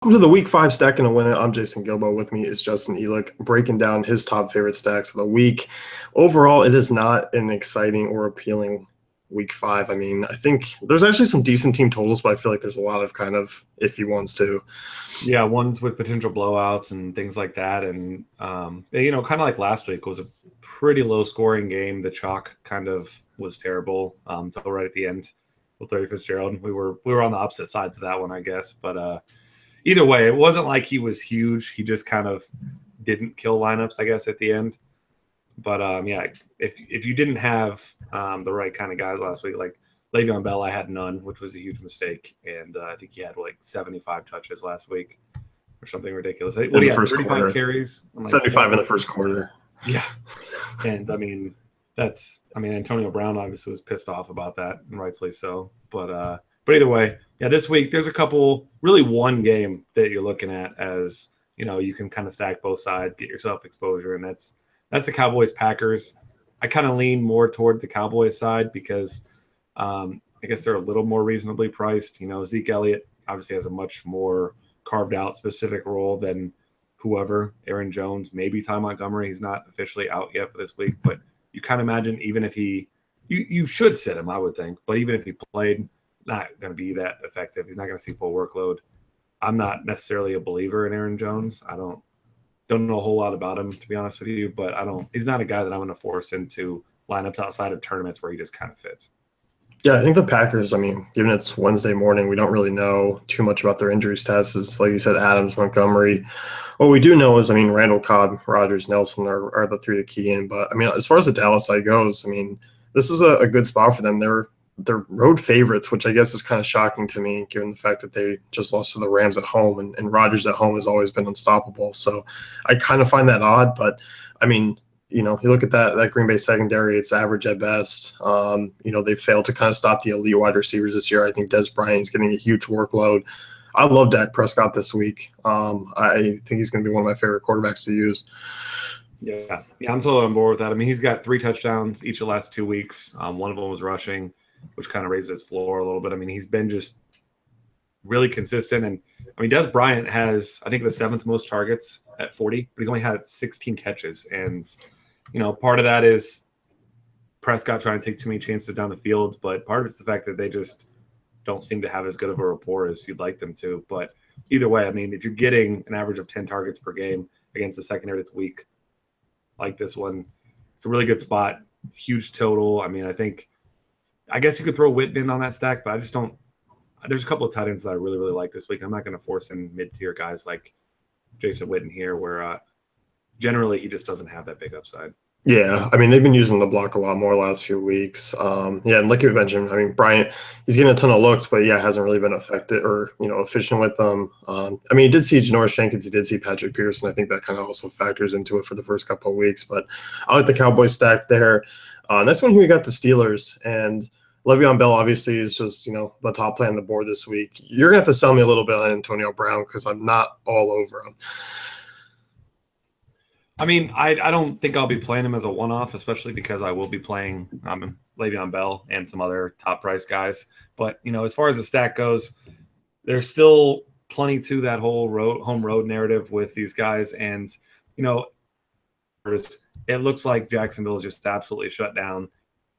Welcome to the Week 5 Stack and a Win It. I'm Jason Gilbo. With me is Justin Elick, breaking down his top favorite stacks of the week. Overall, it is not an exciting or appealing Week 5. I mean, I think there's actually some decent team totals, but I feel like there's a lot of kind of iffy ones too. Yeah, ones with potential blowouts and things like that. And, kind of like last week was a pretty low scoring game. The chalk kind of was terrible until right at the end with Larry Fitzgerald. We were on the opposite sides of that one, I guess. But either way, it wasn't like he was huge. He just kind of didn't kill lineups, I guess, at the end. But, if you didn't have the right kind of guys last week, like Le'Veon Bell, I had none, which was a huge mistake. And I think he had like 75 touches last week or something ridiculous. What do you have, 35 carries? Like 75 in the first quarter. Yeah. And, Antonio Brown obviously was pissed off about that, and rightfully so. But either way, yeah, this week there's a couple, really one game that you're looking at as, you can kind of stack both sides, get yourself exposure, and that's the Cowboys-Packers. I kind of lean more toward the Cowboys side because I guess they're a little more reasonably priced. Zeke Elliott obviously has a much more carved out specific role than whoever, Aaron Jones, maybe Ty Montgomery. He's not officially out yet for this week, but you kind of imagine even if you should sit him, I would think, but even if he played, not going to be that effective. He's not going to see full workload. I'm not necessarily a believer in Aaron Jones. I don't know a whole lot about him, to be honest with you, but he's not a guy that I'm going to force into lineups outside of tournaments where he just kind of fits. Yeah, I think the Packers, given it's Wednesday morning, we don't really know too much about their injury status. Like you said, Adams, Montgomery. What we do know is, Randall, Cobb, Rodgers, Nelson are the three to key in. But, as far as the Dallas side goes, this is a good spot for them. They're road favorites, which I guess is kind of shocking to me, given the fact that they just lost to the Rams at home, and Rodgers at home has always been unstoppable. So I kind of find that odd, but you look at that Green Bay secondary, it's average at best. They failed to kind of stop the elite wide receivers this year. I think Des Bryant is getting a huge workload. I love Dak Prescott this week. I think he's going to be one of my favorite quarterbacks to use. Yeah, I'm totally on board with that. He's got 3 touchdowns each of the last 2 weeks. One of them was rushing, which kind of raises his floor a little bit. He's been just really consistent. And Des Bryant has, I think, the 7th most targets at 40, but he's only had 16 catches. And, part of that is Prescott trying to take too many chances down the field, but part of it's the fact that they just don't seem to have as good of a rapport as you'd like them to. But either way, if you're getting an average of 10 targets per game against a secondary that's weak like this one, it's a really good spot. Huge total. I guess you could throw Whitman on that stack, but I just don't. There's a couple of tight ends that I really, really like this week. I'm not going to force in mid-tier guys like Jason Witten here, where generally he just doesn't have that big upside. Yeah, they've been using the block a lot more last few weeks. And like you mentioned, Bryant, he's getting a ton of looks, but hasn't really been effective or efficient with them. He did see Janoris Jenkins, he did see Patrick Peterson. I think that kind of also factors into it for the first couple of weeks. But I like the Cowboys stack there. Next one here, we got the Steelers, and Le'Veon Bell obviously is just, the top play on the board this week. You're going to have to sell me a little bit on Antonio Brown because I'm not all over him. I don't think I'll be playing him as a one-off, especially because I will be playing Le'Veon Bell and some other top-price guys. But, as far as the stack goes, there's still plenty to that whole home road narrative with these guys. And, it looks like Jacksonville is just absolutely shut down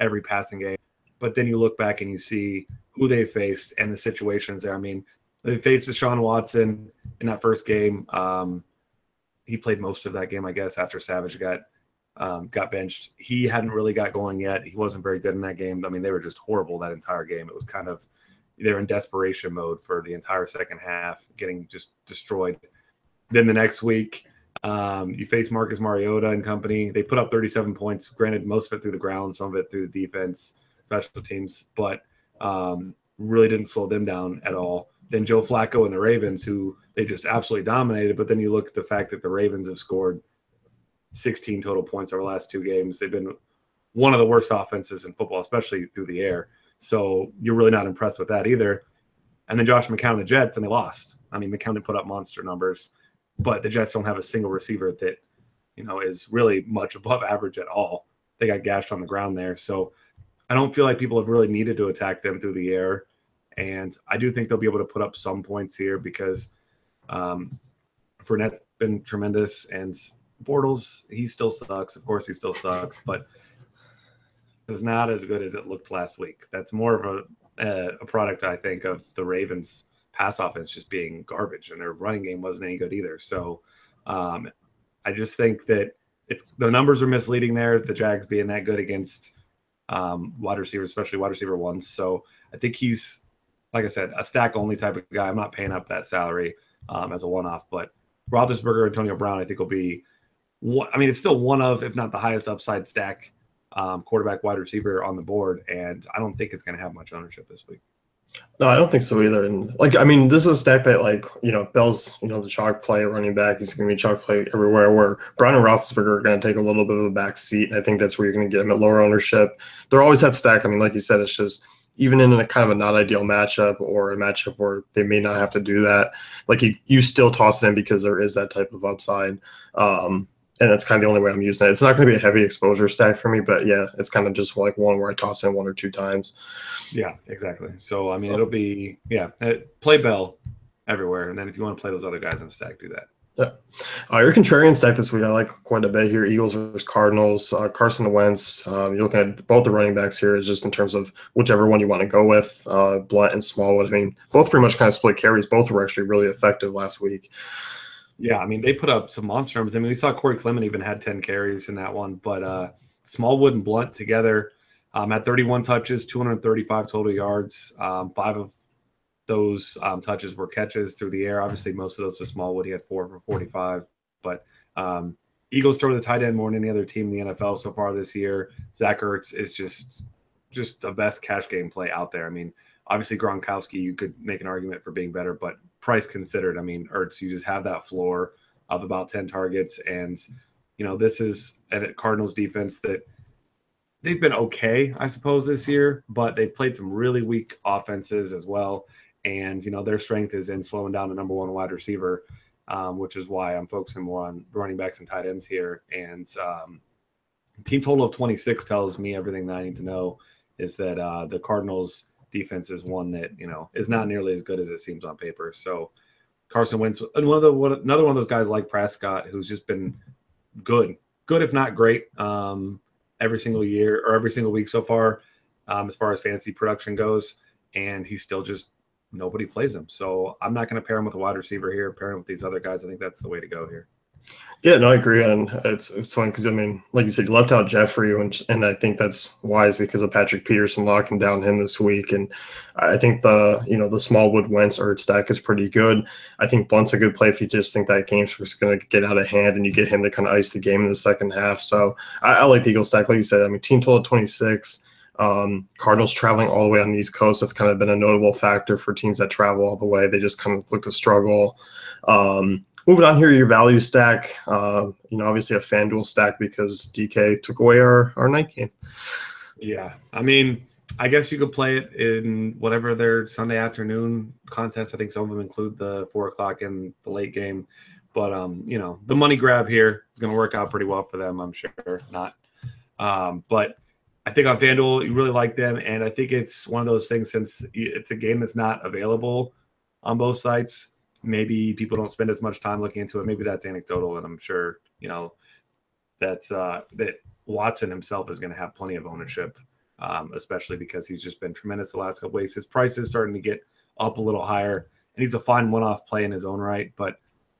every passing game. But then you look back and you see who they faced and the situations there. They faced Deshaun Watson in that first game. He played most of that game, I guess, after Savage got benched. He hadn't really got going yet. He wasn't very good in that game. They were just horrible that entire game. It was kind of they were in desperation mode for the entire second half, getting just destroyed. Then the next week, you face Marcus Mariota and company. They put up 37 points. Granted, most of it through the ground, some of it through the defense, special teams, but really didn't slow them down at all. Then Joe Flacco and the Ravens, who they just absolutely dominated. But then you look at the fact that the Ravens have scored 16 total points over the last 2 games. They've been one of the worst offenses in football, especially through the air. So you're really not impressed with that either. And then Josh McCown and the Jets, and they lost. McCown didn't put up monster numbers, but the Jets don't have a single receiver that, is really much above average at all. They got gashed on the ground there. So I don't feel like people have really needed to attack them through the air. And I do think they'll be able to put up some points here because Fournette's been tremendous, and Bortles, he still sucks. Of course, he still sucks, but is not as good as it looked last week. That's more of a product, I think, of the Ravens' pass offense just being garbage, and their running game wasn't any good either. So I just think that the numbers are misleading there. The Jags being that good against wide receivers, especially wide receiver ones. So I think he's, like I said, a stack only type of guy. I'm not paying up that salary as a one-off, but Roethlisberger, Antonio Brown, I think will be. It's still one of, if not the highest upside stack quarterback wide receiver on the board, and I don't think it's going to have much ownership this week. No, I don't think so either. And this is a stack that Bell's, the chalk play running back. He's going to be chalk play everywhere, where Brown and Roethlisberger are going to take a little bit of a back seat. And I think that's where you're going to get him at lower ownership. They're always that stack. Like you said, it's just even in a kind of a not ideal matchup or a matchup where they may not have to do that. You still toss it in because there is that type of upside. And that's kind of the only way I'm using it. It's not going to be a heavy exposure stack for me, but yeah, it's kind of just one where I toss in 1 or 2 times. Yeah, exactly. So, it'll be, play Bell everywhere. And then if you want to play those other guys in stack, do that. Yeah. Your contrarian stack this week, I like quite a bit here. Eagles versus Cardinals, Carson Wentz. You're looking at both the running backs here, is just in terms of whichever one you want to go with, Blunt and Smallwood. Both pretty much kind of split carries. Both were actually really effective last week. Yeah, they put up some monster numbers. We saw Corey Clement even had 10 carries in that one, but Smallwood and Blunt together had 31 touches, 235 total yards. 5 of those touches were catches through the air. Obviously, most of those to Smallwood. He had 4 for 45. But Eagles throw the tight end more than any other team in the NFL so far this year. Zach Ertz is just the best cash game play out there. Obviously, Gronkowski, you could make an argument for being better, but price considered, Ertz, you just have that floor of about 10 targets. And, this is a Cardinals defense that they've been okay, I suppose, this year, but they've played some really weak offenses as well. And, their strength is in slowing down the number one wide receiver, which is why I'm focusing more on running backs and tight ends here. And team total of 26 tells me everything that I need to know, is that the Cardinals defense is one that, is not nearly as good as it seems on paper. So Carson Wentz, and another one of those guys like Prescott, who's just been good if not great, every single year or every single week so far as fantasy production goes, and he's still just nobody plays him. So I'm not going to pair him with a wide receiver here. Pair him with these other guys. I think that's the way to go here. Yeah, no, I agree. And it's funny because, like you said, you left out Jeffrey, and I think that's wise because of Patrick Peterson locking down him this week. And I think the Smallwood Wentz Ertz stack is pretty good. I think Blunt's a good play if you just think that game's just going to get out of hand and you get him to kind of ice the game in the second half. So I like the Eagles stack. Like you said, team total of 26. Cardinals traveling all the way on the East Coast. That's kind of been a notable factor for teams that travel all the way. They just kind of look to struggle. Moving on here, your value stack, obviously a FanDuel stack because DK took away our night game. Yeah. I guess you could play it in whatever their Sunday afternoon contest. I think some of them include the 4:00 in the late game. But, the money grab here is going to work out pretty well for them, I'm sure. Not. But I think on FanDuel, you really like them. And I think it's one of those things, since it's a game that's not available on both sites, maybe people don't spend as much time looking into it. Maybe that's anecdotal, and I'm sure, that Watson himself is going to have plenty of ownership, especially because he's just been tremendous the last couple weeks. His price is starting to get up a little higher, and he's a fine one-off play in his own right. But,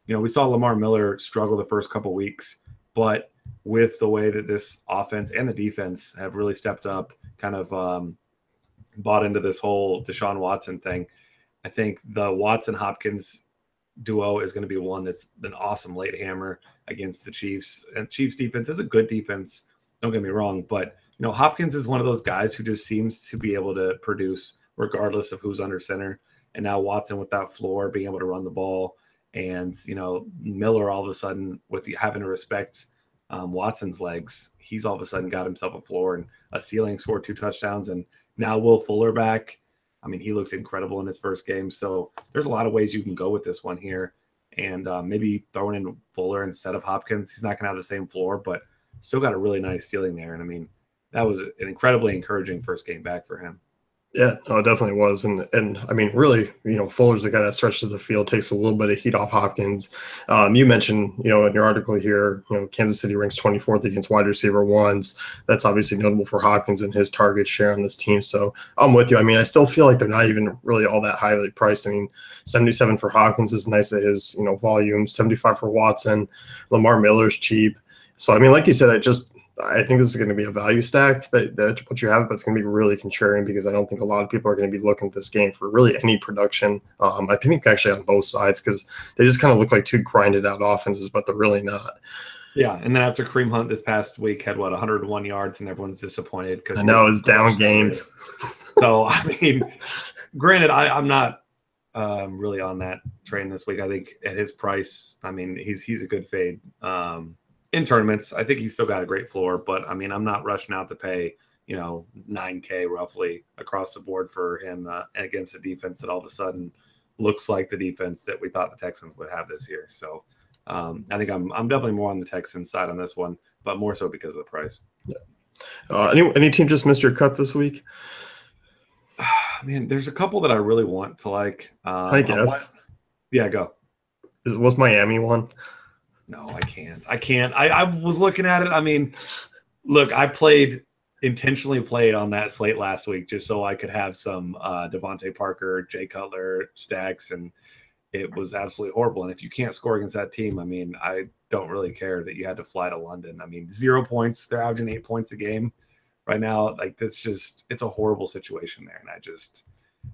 we saw Lamar Miller struggle the first couple weeks, but with the way that this offense and the defense have really stepped up, kind of bought into this whole Deshaun Watson thing, I think the Watson-Hopkins duo is going to be one that's an awesome late hammer against the Chiefs. And Chiefs defense is a good defense, don't get me wrong, but Hopkins is one of those guys who just seems to be able to produce regardless of who's under center. And now Watson with that floor, being able to run the ball, and Miller all of a sudden with having to respect Watson's legs, he's all of a sudden got himself a floor and a ceiling, scored 2 touchdowns, and now Will Fuller back. He looked incredible in his first game. So there's a lot of ways you can go with this one here. And maybe throwing in Fuller instead of Hopkins. He's not going to have the same floor, but still got a really nice ceiling there. And that was an incredibly encouraging first game back for him. Yeah, no, it definitely was. And I mean, really, Fuller's the guy that stretches the field, takes a little bit of heat off Hopkins. You mentioned, in your article here, Kansas City ranks 24th against wide receiver ones. That's obviously notable for Hopkins and his target share on this team. So I'm with you. I mean, I still feel like they're not even really all that highly priced. I mean, 77 for Hopkins is nice at his, volume, 75 for Watson. Lamar Miller's cheap. So, I mean, like you said, I think this is going to be a value stack that what you have, but it's going to be really contrarian because I don't think a lot of people are going to be looking at this game for really any production. I think actually on both sides because they just kind of look like two grinded out offenses, but they're really not. Yeah, and then after Kareem Hunt this past week had 101 yards, and everyone's disappointed because I know it's down game. So I mean, granted, I'm not really on that train this week. I think at his price, I mean, he's a good fade. In tournaments, I think he's still got a great floor, but I mean, I'm not rushing out to pay, $9K roughly across the board for him against a defense that all of a sudden looks like the defense that we thought the Texans would have this year. So I think I'm definitely more on the Texans side on this one, but more so because of the price. Yeah. Any team just missed your cut this week? Man, there's a couple that I really want to like. I guess. Yeah, go. Was Miami one? No, I can't. I was looking at it. I mean, look, I intentionally played on that slate last week just so I could have some Devontae Parker, Jay Cutler, Stacks, and it was absolutely horrible. And if you can't score against that team, I mean, I don't really care that you had to fly to London. I mean, 0 points. They're averaging 8 points a game right now. Like, it's a horrible situation there. And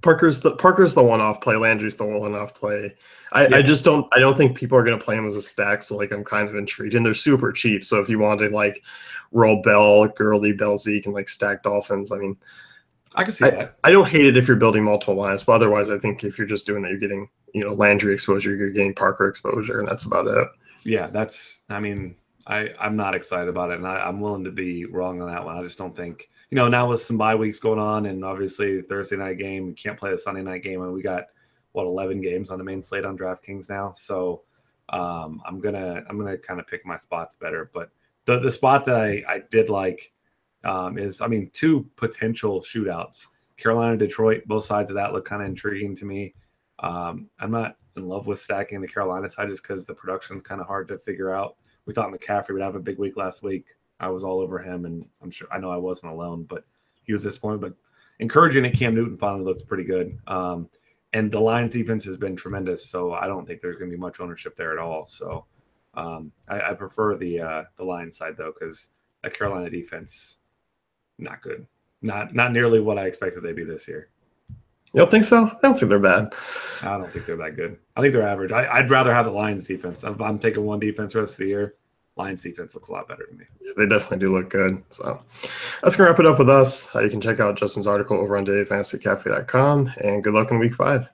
Parker's the one-off play. Landry's the one-off play. I don't think people are going to play him as a stack. So like I'm kind of intrigued, and they're super cheap. So if you want to like roll Bell, Gurley, Bell, Zeke, and like stack Dolphins, I mean, I can see that. I don't hate it if you're building multiple lines, but otherwise, I think if you're just doing that, you're getting Landry exposure, you're getting Parker exposure, and that's about it. Yeah, I'm not excited about it, and I'm willing to be wrong on that one. I just don't think. Now with some bye weeks going on, and obviously Thursday night game, we can't play the Sunday night game, and we got 11 games on the main slate on DraftKings now. So I'm gonna kind of pick my spots better. But the spot that I did like is, I mean, two potential shootouts: Carolina, Detroit. Both sides of that look kind of intriguing to me. I'm not in love with stacking the Carolina side just because the production's kind of hard to figure out. We thought McCaffrey would have a big week last week. I was all over him, and I know I wasn't alone, but he was disappointed. But encouraging that Cam Newton finally looks pretty good. And the Lions defense has been tremendous, so I don't think there's going to be much ownership there at all. So I prefer the Lions side, though, because the Carolina defense, not good. Not nearly what I expected they'd be this year. You don't think so? I don't think they're bad. I don't think they're that good. I think they're average. I'd rather have the Lions defense. If I'm taking one defense the rest of the year, Lions defense looks a lot better to me. Yeah, they definitely do look good. So that's going to wrap it up with us. You can check out Justin's article over on dailyfantasycafe.com, and good luck in week 5.